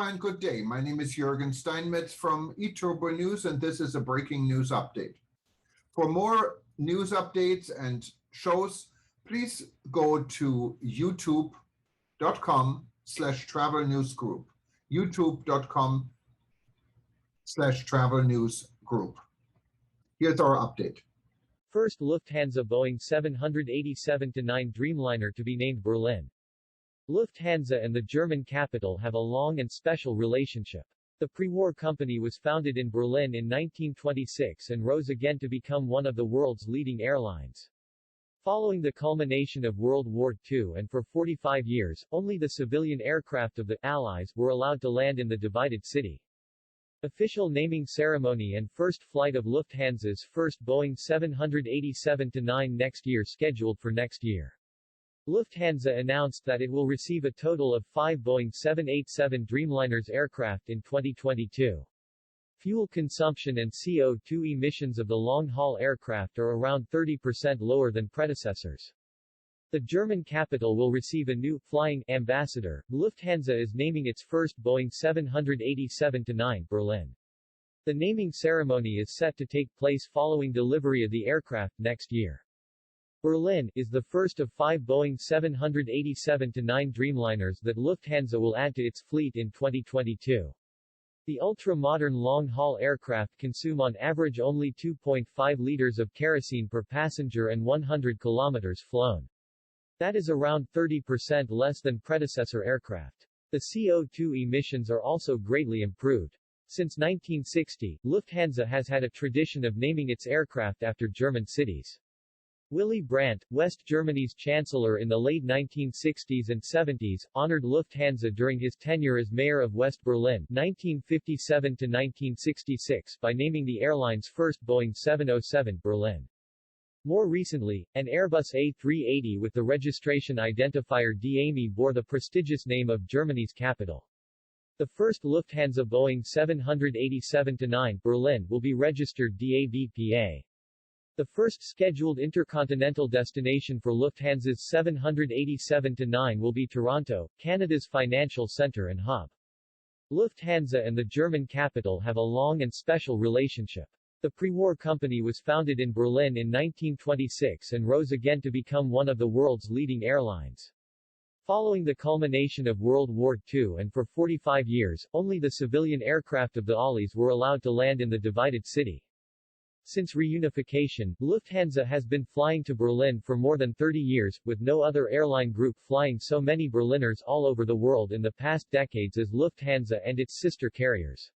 Aloha and good day. My name is Jürgen Steinmetz from eTurboNews, and this is a breaking news update. For more news updates and shows, please go to youtube.com/travel news group. youtube.com/travel news group. Here's our update. First Lufthansa Boeing 787-9 Dreamliner to be named Berlin. Lufthansa and the German capital have a long and special relationship. The pre-war company was founded in Berlin in 1926 and rose again to become one of the world's leading airlines. Following the culmination of World War II and for 45 years, only the civilian aircraft of the Allies were allowed to land in the divided city. Official naming ceremony and first flight of Lufthansa's first Boeing 787-9 next year scheduled for next year. Lufthansa announced that it will receive a total of 5 Boeing 787 Dreamliners aircraft in 2022. Fuel consumption and CO2 emissions of the long-haul aircraft are around 30% lower than predecessors. The German capital will receive a new flying ambassador. Lufthansa is naming its first Boeing 787-9 Berlin. The naming ceremony is set to take place following delivery of the aircraft next year. Berlin is the first of 5 Boeing 787-9 Dreamliners that Lufthansa will add to its fleet in 2022. The ultra-modern long-haul aircraft consume on average only 2.5 liters of kerosene per passenger and 100 kilometers flown. That is around 30% less than predecessor aircraft. The CO2 emissions are also greatly improved. Since 1960, Lufthansa has had a tradition of naming its aircraft after German cities. Willy Brandt, West Germany's chancellor in the late 1960s and 70s, honored Lufthansa during his tenure as mayor of West Berlin 1957 to 1966 by naming the airline's first Boeing 707 Berlin. More recently, an Airbus A380 with the registration identifier DAMI bore the prestigious name of Germany's capital. The first Lufthansa Boeing 787-9 Berlin will be registered DABPA. The first scheduled intercontinental destination for Lufthansa's 787-9 will be Toronto, Canada's financial centre and hub. Lufthansa and the German capital have a long and special relationship. The pre-war company was founded in Berlin in 1926 and rose again to become one of the world's leading airlines. Following the culmination of World War II and for 45 years, only the civilian aircraft of the Allies were allowed to land in the divided city. Since reunification, Lufthansa has been flying to Berlin for more than 30 years, with no other airline group flying so many Berliners all over the world in the past decades as Lufthansa and its sister carriers.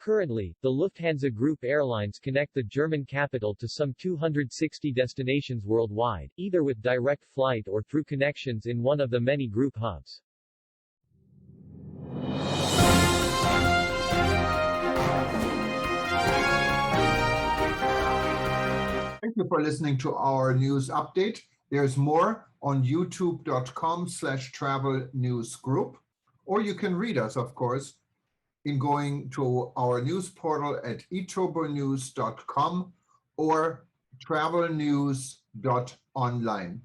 Currently, the Lufthansa Group airlines connect the German capital to some 260 destinations worldwide, either with direct flight or through connections in one of the many group hubs. Thank you for listening to our news update. There's more on youtube.com/travel news group, or you can read us, of course, in going to our news portal at eTurboNews.com or travelnews.online.